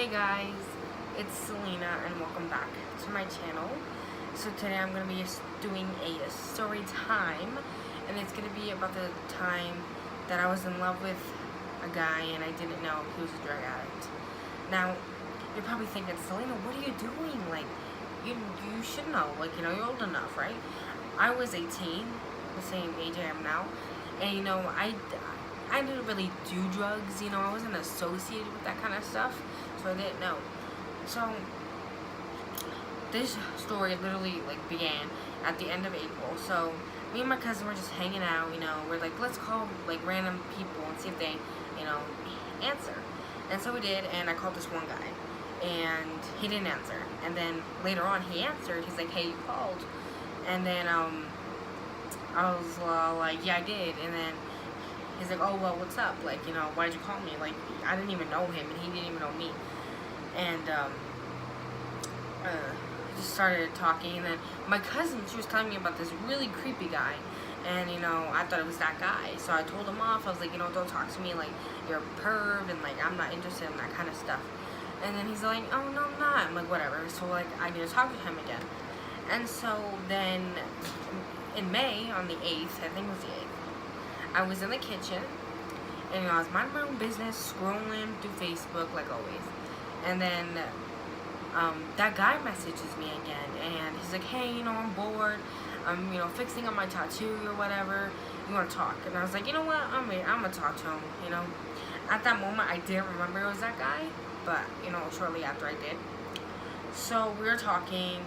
Hey guys, it's Selena and welcome back to my channel. So today I'm going to be doing a story time, and it's going to be about the time that I was in love with a guy and I didn't know he was a drug addict. Now, you're probably thinking, Selena, what are you doing? Like, you should know, like, you're old enough, right? I was 18, the same age I am now, and I didn't really do drugs, I wasn't associated with that kind of stuff, so I didn't know. So, this story literally, began at the end of April. So, me and my cousin were just hanging out, we're like, let's call, random people and see if they, answer. And so we did, and I called this one guy, and he didn't answer. And then, later on, he answered. He's like, hey, you called. And then, I was like, yeah, I did. And then he's like, oh, well, what's up? Why'd you call me? I didn't even know him, and he didn't even know me. And, just started talking, and then my cousin, she was telling me about this really creepy guy, and, I thought it was that guy, so I told him off. I was like, don't talk to me like you're a perv, and, I'm not interested in that kind of stuff. And then he's like, oh, no, I'm not. I'm like, whatever. So, I need to talk to him again. And so then, in May, on the 8th, I think it was the 8th, I was in the kitchen, and I was minding my own business, scrolling through Facebook like always. And then that guy messages me again, and he's like, hey, I'm bored. I'm fixing up my tattoo or whatever. You want to talk? And I was like, you know what? I'm gonna talk to him. At that moment, I didn't remember it was that guy, but shortly after I did. So we were talking.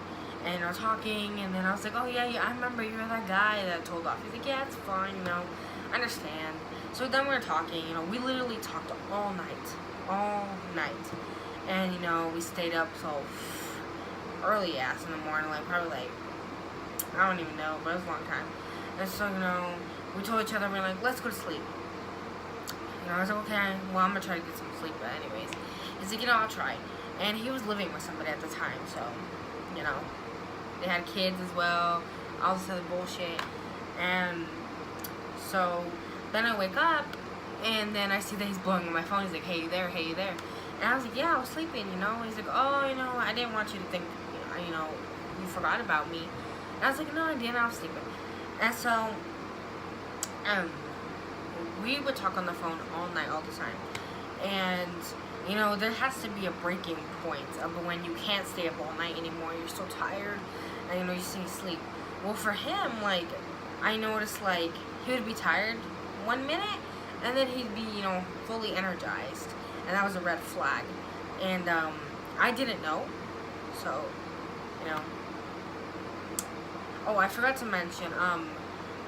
And then I was like, oh, yeah, I remember you're that guy that told off. He's like, yeah, it's fine, I understand. So then we were talking, we literally talked all night. And, we stayed up so early ass in the morning, probably I don't even know, but it was a long time. And so, we told each other, we're like, let's go to sleep. I was like, okay, well, I'm gonna try to get some sleep, but anyways. He's like, I'll try. And he was living with somebody at the time, so, they had kids as well, all this other bullshit. And so then I wake up, and then I see that he's blowing on my phone. He's like, hey, you there? Hey, you there? And I was like, yeah, I was sleeping, He's like, oh, I didn't want you to think, you forgot about me. And I was like, no, I didn't. I was sleeping. And so we would talk on the phone all night, all the time. And there has to be a breaking point of when you can't stay up all night anymore. You're so tired, and you just need to sleep. Well, for him, I noticed, he would be tired 1 minute, and then he'd be, fully energized, and that was a red flag. And, I didn't know, so, Oh, I forgot to mention,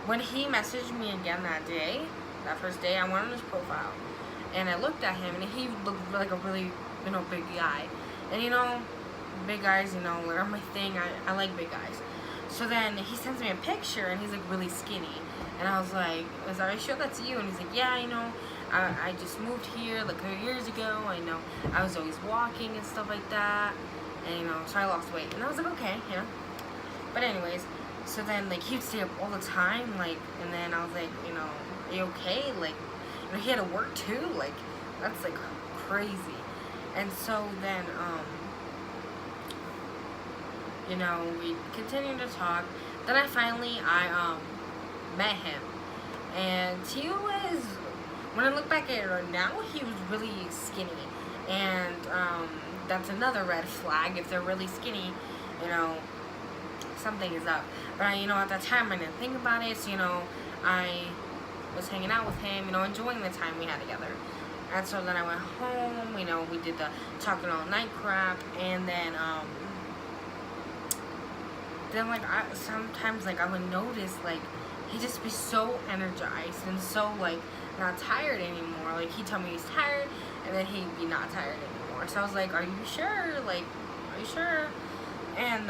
when he messaged me again that day, that first day, I went on his profile. And I looked at him, and he looked like a really, big guy. And, big guys, are my thing. I like big guys. So then he sends me a picture, and he's, really skinny. And I was like, are you sure that's you? And he's like, yeah, I just moved here, 3 years ago. I was always walking and stuff like that. And, so I lost weight. And I was like, okay, But anyways, so then, he'd stay up all the time, and then I was like, are you okay? He had to work too, that's crazy. And so then, we continued to talk. Then I met him, and he was, when I look back at it now, he was really skinny, and that's another red flag. If they're really skinny, something is up. But at that time I didn't think about it, so I was hanging out with him, enjoying the time we had together. And so then I went home, we did the talking all night crap, and then, sometimes, I would notice, he'd just be so energized and so, not tired anymore. He'd tell me he's tired, and then he'd be not tired anymore. So I was like, are you sure? Are you sure? And,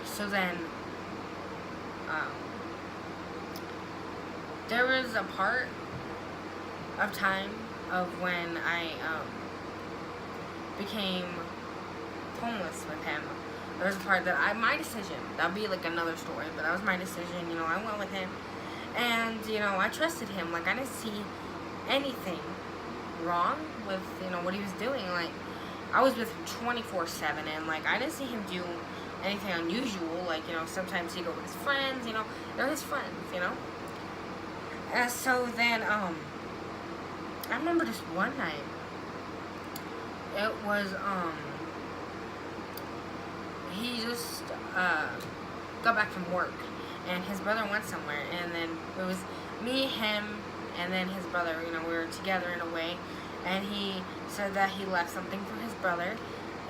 so then, there was a part of time of when I became homeless with him. There was a part that my decision, that'd be another story, but that was my decision. I went with him, and I trusted him. I didn't see anything wrong with, you know, what he was doing. Like, I was with him 24/7, and like I didn't see him do anything unusual. Like, you know, sometimes he'd go with his friends. You know, they're his friends. You know. And so then, I remember this one night. It was he just got back from work, and his brother went somewhere, and then it was me, him, and then his brother. You know, we were together in a way, and he said that he left something for his brother,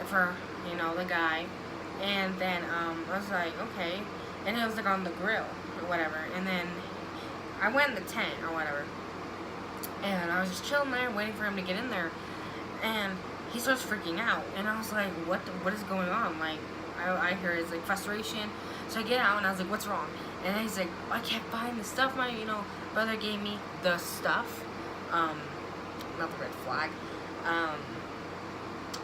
for, you know, the guy, and then I was like, okay, and it was like on the grill or whatever, and then I went in the tent or whatever, and I was just chilling there waiting for him to get in there, and he starts freaking out, and I was like, what is going on? Like, I hear his like frustration, so I get out and I was like, what's wrong? And then he's like, I can't find the stuff my, you know, brother gave me. The stuff, not the red flag.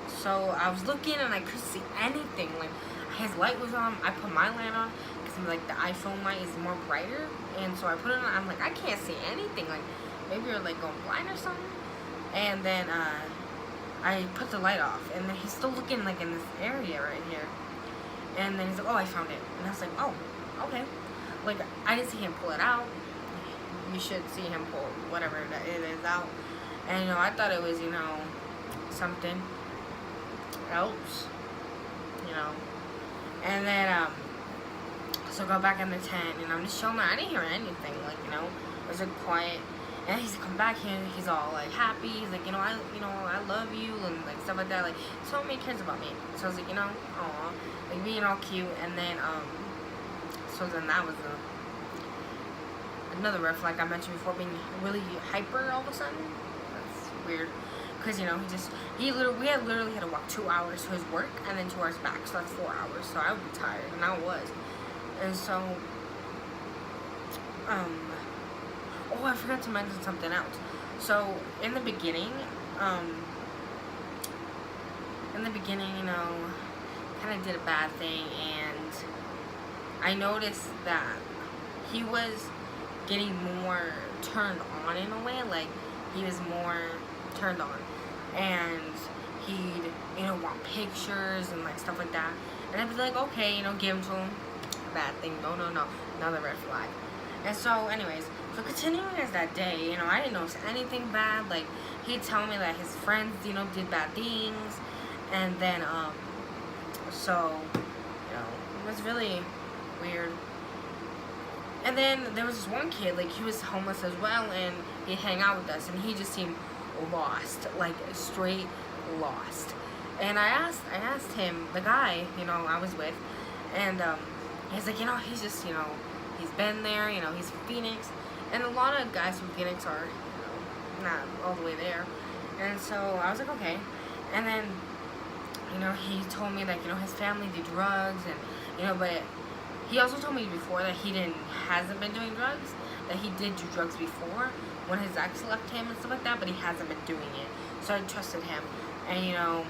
So I was looking and I couldn't see anything. Like, his light was on. I put my light on because like the iPhone light is more brighter, and so I put it on. I'm like, I can't see anything. Like, maybe you're like going blind or something. And then I put the light off, and then he's still looking like in this area right here. And then he's like, oh, I found it. And I was like, oh, okay. Like, I didn't see him pull it out. You should see him pull whatever it is out. And, you know, I thought it was, you know, something else, you know. And then, so I go back in the tent, and I'm just chilling there. I didn't hear anything, like, you know. It was like quiet. And he's come back here, he's all like happy. He's like, I love you, and like stuff like that. Like, so many cares about me. So I was like, you know, aw, like being all cute. And then, so then that was another red flag I mentioned before, being really hyper all of a sudden. That's weird, cause you know we literally had to walk 2 hours to his work and then 2 hours back, so that's 4 hours. So I would be tired, and I was, and so, oh, I forgot to mention something else. So, in the beginning, you know, kind of did a bad thing, and I noticed that he was getting more turned on in a way. Like, he was more turned on, and he'd, you know, want pictures and, like, stuff like that. And I'd be like, okay, you know, give him to him. Bad thing. No, another red flag. And so, anyways, so continuing as that day, you know, I didn't notice anything bad. Like, he'd tell me that his friends, you know, did bad things. And then, so, you know, it was really weird. And then there was this one kid, like, he was homeless as well, and he'd hang out with us, and he just seemed lost, like, straight lost. And I asked him, the guy, you know, I was with, and, he's like, you know, he's just, you know, he's been there, you know, he's from Phoenix, and a lot of guys from Phoenix are, you know, not all the way there. And so I was like, okay. And then, you know, he told me that, you know, his family did drugs, and, you know, but he also told me before that he hasn't been doing drugs, that he did do drugs before when his ex left him and stuff like that, but he hasn't been doing it. So I trusted him, and, you know,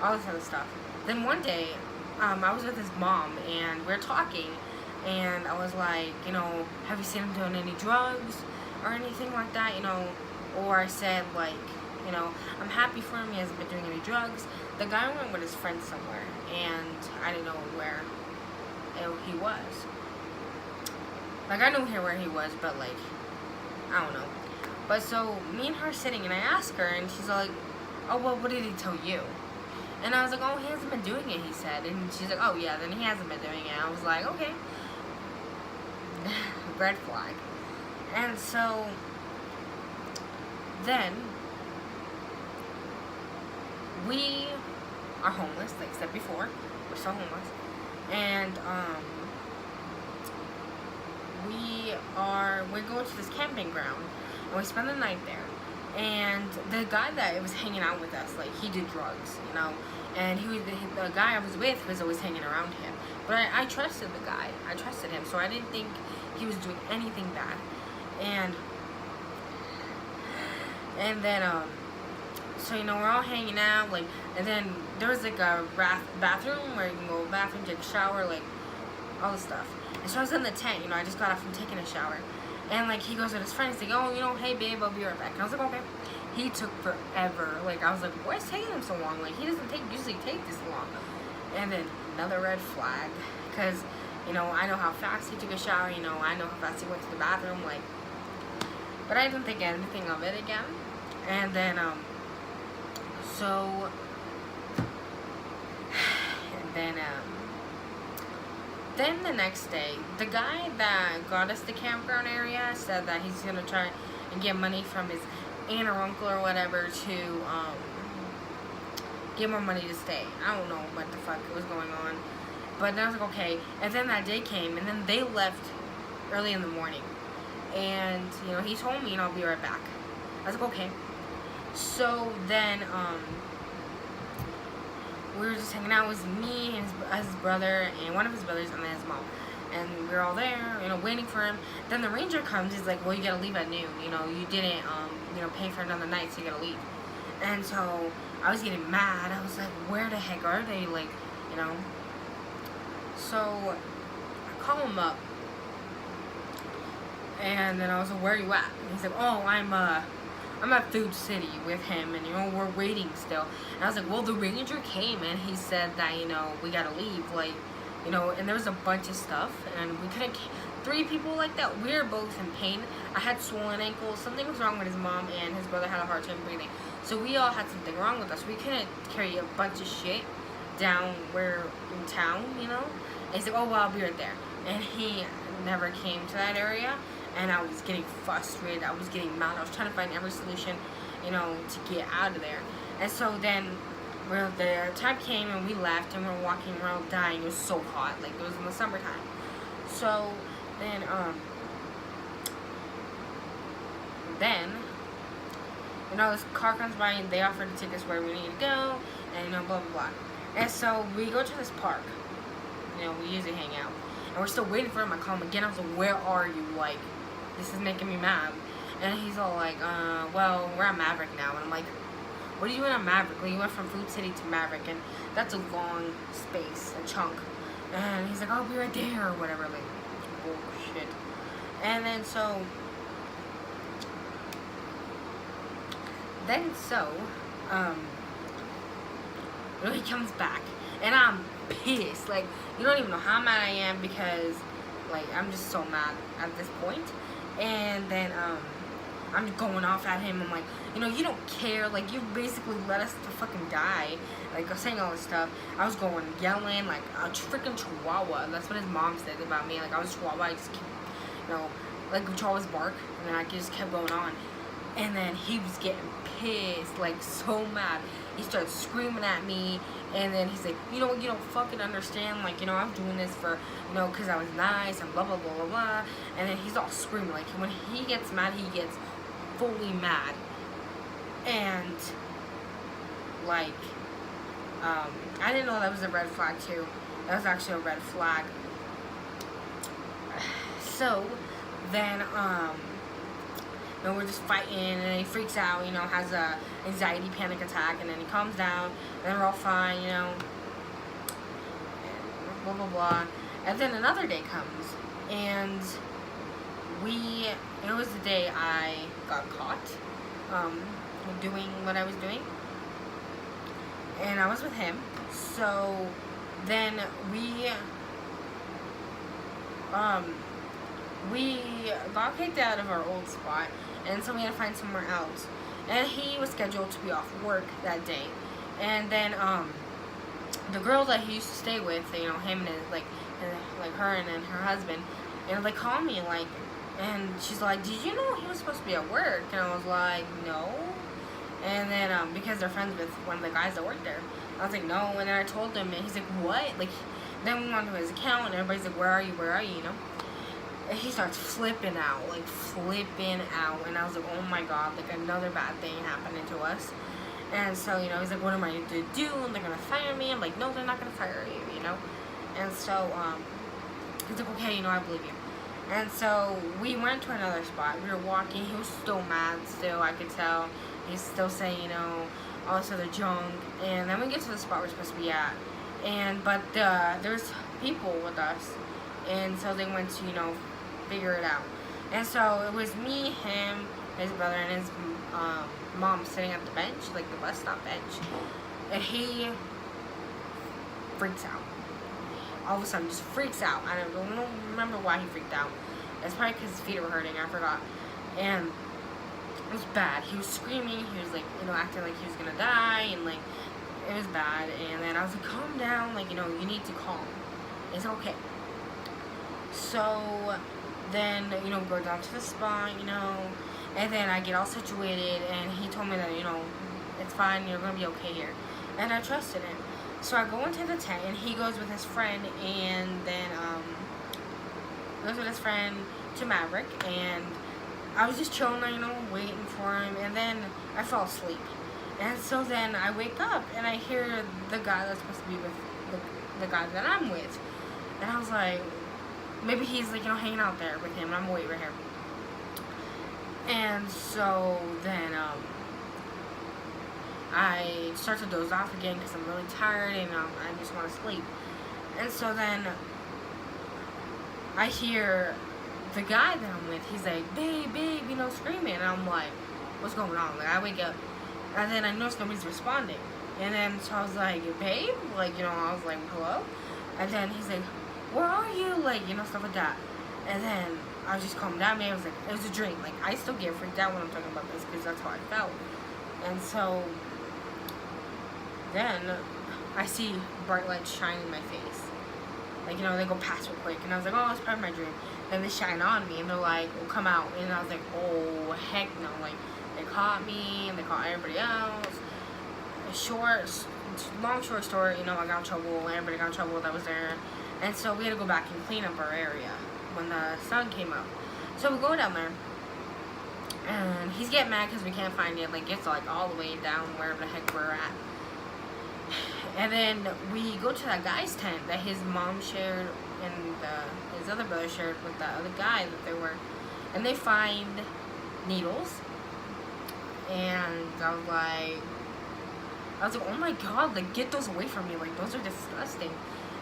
all this other stuff. Then one day, I was with his mom, and we were talking, and I was like, you know, have you seen him doing any drugs or anything like that, you know? Or I said, like, you know, I'm happy for him, he hasn't been doing any drugs. The guy went with his friend somewhere, and I didn't know where he was. Like, I knew where he was, but, like, I don't know. But so, me and her sitting, and I asked her, and she's like, oh, well, what did he tell you? And I was like, oh, he hasn't been doing it, he said. And she's like, oh, yeah, then he hasn't been doing it. I was like, okay. Red flag. And so, then, we are homeless, like I said before. We're still homeless. And, we're going to this camping ground, and we spend the night there. And the guy that was hanging out with us, like, he did drugs, you know, and the guy I was with was always hanging around him. But I trusted the guy. I trusted him, so I didn't think he was doing anything bad. And then, so, you know, we're all hanging out, like, and then there was, like, a bathroom where you can go to the bathroom, take a shower, like, all this stuff. And so I was in the tent, you know, I just got off from taking a shower. And like he goes with his friend, he's like, oh, you know, hey babe, I'll be right back. And I was like, okay. He took forever. Like I was like, why is taking him so long? Like he doesn't usually take this long. And then another red flag, because you know, I know how fast he took a shower. You know, I know how fast he went to the bathroom. Like, but I didn't think anything of it again. And then so and then the next day, the guy that got us the campground area said that he's gonna try and get money from his aunt or uncle or whatever to get more money to stay. I don't know what the fuck was going on, but then I was like, okay. And then that day came, and then they left early in the morning, and you know, he told me, you know, I'll be right back. I was like, okay. So then we were just hanging out. It was me and his brother and one of his brothers and then his mom. And we were all there, you know, waiting for him. Then the ranger comes. He's like, well, you gotta leave at noon. You know, you didn't, you know, pay for another night, so you gotta leave. And so I was getting mad. I was like, where the heck are they? Like, you know. So I call him up. And then I was like, where are you at? And he's like, oh, I'm at Food City with him, and you know, we're waiting still. And I was like, well, the ranger came and he said that, you know, we gotta leave, like, you know, and there was a bunch of stuff, and we couldn't. 3 people like that. We were both in pain. I had swollen ankles. Something was wrong with his mom, and his brother had a hard time breathing. So we all had something wrong with us. We couldn't carry a bunch of shit down where in town, you know. And he's like, oh, well, I'll be right there. And he never came to that area. And I was getting frustrated. I was getting mad. I was trying to find every solution, you know, to get out of there. And so then, the time came and we left and we were walking around dying. It was so hot, like it was in the summertime. So then, you know, this car comes by and they offered to take us where we need to go, and you know, blah blah blah. And so we go to this park. You know, we usually hang out, and we're still waiting for him. I call him again. I was like, where are you? Like, this is making me mad. And he's all like, well, we're at Maverick now. And I'm like, what are you doing at Maverick? Well, you went from Food City to Maverick, and that's a long space, a chunk. And he's like, I'll be right there, or whatever. Like, bullshit. And then he comes back, and I'm pissed. Like, you don't even know how mad I am, because, like, I'm just so mad at this point. And then, I'm going off at him. I'm like, you know, you don't care. Like, you basically let us to fucking die. Like, I was saying all this stuff. I was going yelling like a freaking chihuahua. That's what his mom said about me. Like, I was a chihuahua. I just keep, you know, like chihuahuas bark. And then I just kept going on. And then he was getting pissed, like, so mad. He started screaming at me. And then he's like, you know, you don't fucking understand. Like, you know, I'm doing this for, you know, because I was nice and blah, blah, blah, blah, blah. And then he's all screaming. Like, when he gets mad, he gets fully mad. And, like, I didn't know that was a red flag, too. That was actually a red flag. So, then, you know, we're just fighting, and then he freaks out, you know, has a anxiety panic attack, and then he calms down, and then we're all fine, you know, and blah, blah, blah. And then another day comes, and it was the day I got caught, doing what I was doing, and I was with him. So then we got kicked out of our old spot, and so we had to find somewhere else. And he was scheduled to be off work that day. And then the girl that he used to stay with, you know, him and his, like her and then her husband, and they called me, like, and she's like, did you know he was supposed to be at work? And I was like, no. And then because they're friends with one of the guys that worked there, I was like, no. And then I told him, and he's like, what? Like, then we went to his account, and everybody's like, where are you, you know? And he starts flipping out. And I was like, oh my god, like, another bad thing happening to us. And so, you know, he's like, what am I to do? And they're gonna fire me. I'm like, no, they're not gonna fire you, you know? And so, he's like, okay, you know, I believe you. And so, we went to another spot. We were walking. He was still mad still, I could tell. He's still saying, you know, all this other junk. And then we get to the spot we're supposed to be at. But there's people with us. And so they went to, you know, figure it out. And so it was me, him, his brother, and his mom sitting at the bench, like the bus stop bench. And he freaks out. All of a sudden, just freaks out. I don't remember why he freaked out. It's probably because his feet were hurting. I forgot. And it was bad. He was screaming. He was like, acting like he was gonna die, and like it was bad. And then I was like, calm down. Like, you need to calm. It's okay. So then, go down to the spot, and then I get all situated, and he told me that, it's fine, you're gonna be okay here. And I trusted him. So I go into the tent, and he goes with his friend, and then, goes with his friend to Maverick, and I was just chilling there, waiting for him, and then I fall asleep. And so then I wake up, and I hear the guy that's supposed to be with the guy that I'm with. And I was like, maybe he's like, hanging out there with him, and I'm waiting right here. And so then, I start to doze off again because I'm really tired and I just want to sleep. And so then I hear the guy that I'm with, he's like, babe, screaming. And I'm like, what's going on? Like, I wake up, and then I notice nobody's responding. And then, so I was like, babe? Like, I was like, hello? And then he's like, where are you? Like, stuff like that. And then I was just calmed down. I was like, it was a dream. Like, I still get freaked out when I'm talking about this because that's how I felt. And so then I see bright lights shine in my face. Like, they go past real quick. And I was like, oh, it's part of my dream. Then they shine on me, and they're like, oh, come out. And I was like, oh, heck no. Like, they caught me, and they caught everybody else. Long short story, I got in trouble. Everybody got in trouble that was there. And so we had to go back and clean up our area when the sun came up. So we go down there, and he's getting mad because we can't find it. Like, it's like all the way down wherever the heck we're at. And then we go to that guy's tent that his mom shared and his other brother shared with the other guy that they were. And they find needles. And I was like, oh my god, like, get those away from me. Like, those are disgusting.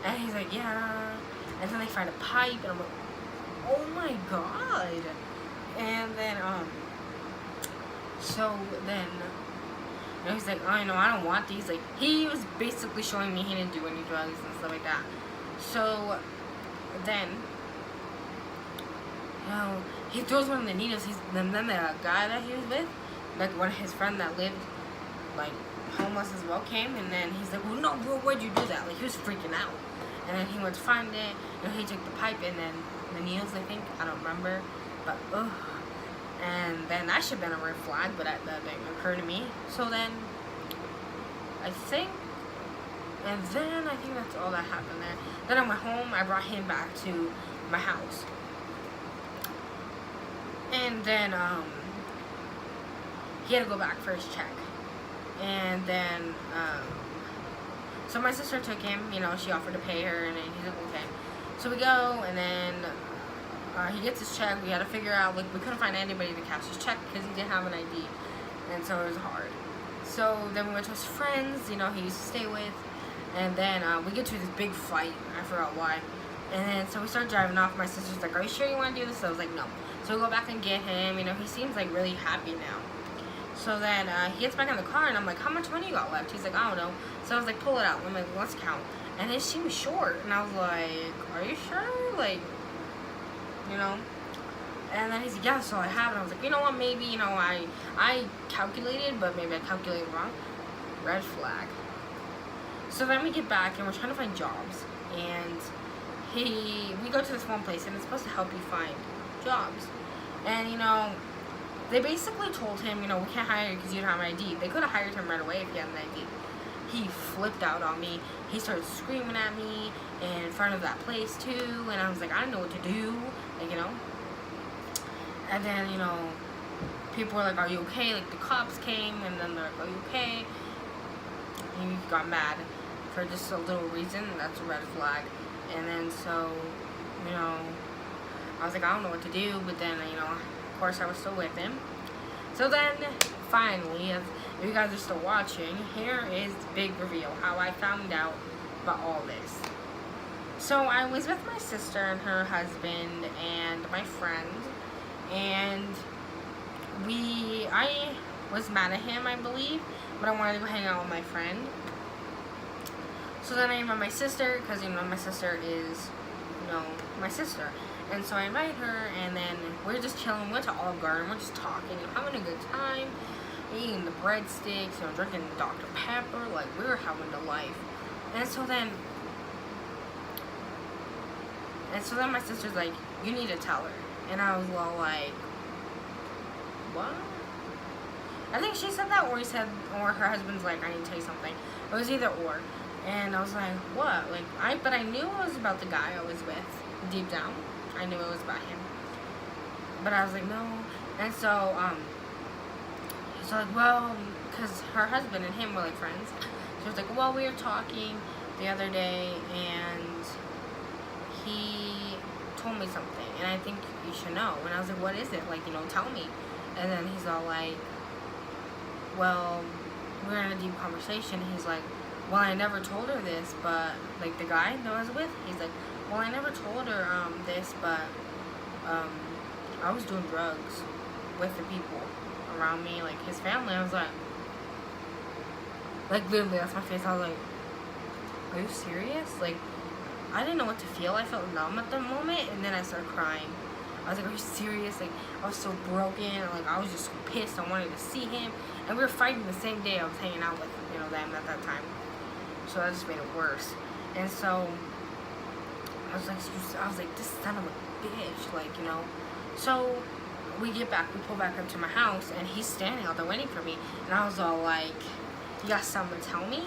And he's like, yeah. And then they find a pipe, and I'm like, oh my god. And then, so then, he's like, oh, I don't want these. Like, he was basically showing me he didn't do any drugs and stuff like that. So then, he throws one of the needles. Then the guy that he was with, like, one of his friends that lived, like, homeless as well, came, and then he's like, well, no, bro, why'd you do that? Like, he was freaking out. And then he went to find it, he took the pipe, and then the needles, I think, I don't remember, but, ugh. And then that should have been a red flag, but that didn't occur to me. So then, I think that's all that happened there. Then I went home, I brought him back to my house. And then, he had to go back for his check. And then, so my sister took him, she offered to pay her, and then he's like, okay. So we go, and then he gets his check. We had to figure out, like, we couldn't find anybody to cash his check because he didn't have an ID, and so it was hard. So then we went to his friends, he used to stay with, and then we get to this big fight. I forgot why. And then, so we start driving off. My sister's like, are you sure you want to do this? So I was like, no. So we go back and get him. He seems, like, really happy now. So then he gets back in the car, and I'm like, how much money you got left? He's like, I don't know. So I was like, pull it out. I'm like, let's count. And then she was short, and I was like, are you sure? Like, And then he's like, yeah, so I have it. I was like, you know what, maybe, I calculated, but maybe I calculated wrong. Red flag. So then we get back, and we're trying to find jobs. And we go to this one place, and it's supposed to help you find jobs. And, they basically told him, we can't hire you because you don't have an ID. They could have hired him right away if he had an ID. He flipped out on me. He started screaming at me in front of that place, too. And I was like, I don't know what to do. Like, And then, people were like, are you okay? Like, the cops came, and then they're like, are you okay? And he got mad for just a little reason. That's a red flag. And then, so, I was like, I don't know what to do. But then, of course, I was still with him. So then, finally, if you guys are still watching, here is the big reveal, how I found out about all this. So I was with my sister and her husband and my friend, and I was mad at him, I believe, but I wanted to go hang out with my friend. So then I invited my sister, because, my sister is, my sister. And so I invited her, and then we're just chilling. We went to Olive Garden. We're just talking, having a good time, eating the breadsticks, drinking Dr. Pepper. Like, we were having the life. And so then my sister's like, you need to tell her. And I was all like, what? I think she said that, or her husband's like, I need to tell you something. It was either or. And I was like, what? Like, but I knew it was about the guy I was with, deep down. I knew it was about him. But I was like, no. And so, he's like, well, because her husband and him were like friends. She was like, well, we were talking the other day, and he told me something, and I think you should know. And I was like, what is it? Like, tell me. And then he's all like, well, we're in a deep conversation. He's like, well, I never told her this, but, like, the guy that I was with, he's like, well, I never told her, this, but, I was doing drugs with the people around me, like, his family. I was like, literally, that's my face. I was like, are you serious? Like, I didn't know what to feel. I felt numb at the moment, and then I started crying. I was like, are you serious? Like, I was so broken. Like, I was just so pissed. I wanted to see him. And we were fighting the same day I was hanging out with, them at that time. So that just made it worse. And so, I was like, this son of a bitch. Like, So, we pull back up to my house, and he's standing out there waiting for me. And I was all like, you got something to tell me?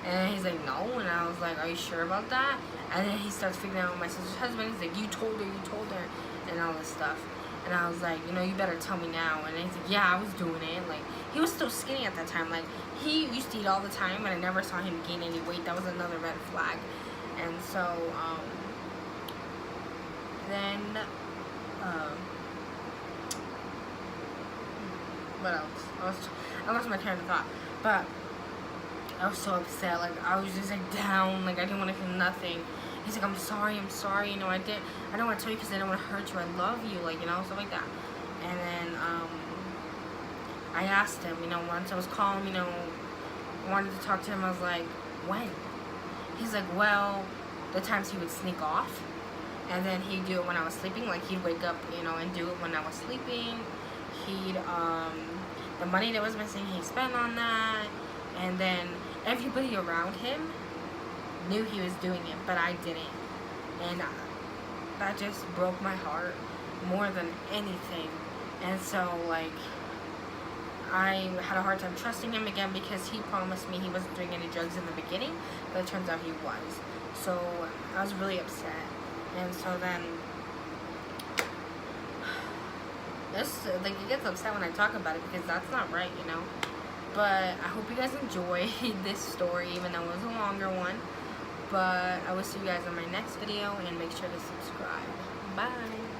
And he's like, no. And I was like, are you sure about that? And then he starts figuring out my sister's husband. He's like, you told her, and all this stuff. And I was like, you better tell me now. And he's like, yeah, I was doing it. Like, he was still skinny at that time. Like, he used to eat all the time, and I never saw him gain any weight. That was another red flag. And so, then, what else? I lost my train of thought. But I was so upset. Like, I was just, like, down. Like, I didn't want to feel nothing. He's like, I'm sorry. I don't want to tell you because I don't want to hurt you. I love you, like, stuff like that. And then, I asked him, once I was calm, wanted to talk to him. I was like, when? He's like, well, the times he would sneak off. And then he'd do it when I was sleeping. Like, he'd wake up, and do it when I was sleeping. He'd, the money that was missing, he'd spend on that. And then everybody around him knew he was doing it, but I didn't. And that just broke my heart more than anything. And so, like, I had a hard time trusting him again because he promised me he wasn't doing any drugs in the beginning, but it turns out he was. So I was really upset. And so then, like, it gets upset when I talk about it because that's not right, But I hope you guys enjoyed this story, even though it was a longer one. But I will see you guys in my next video, and make sure to subscribe. Bye.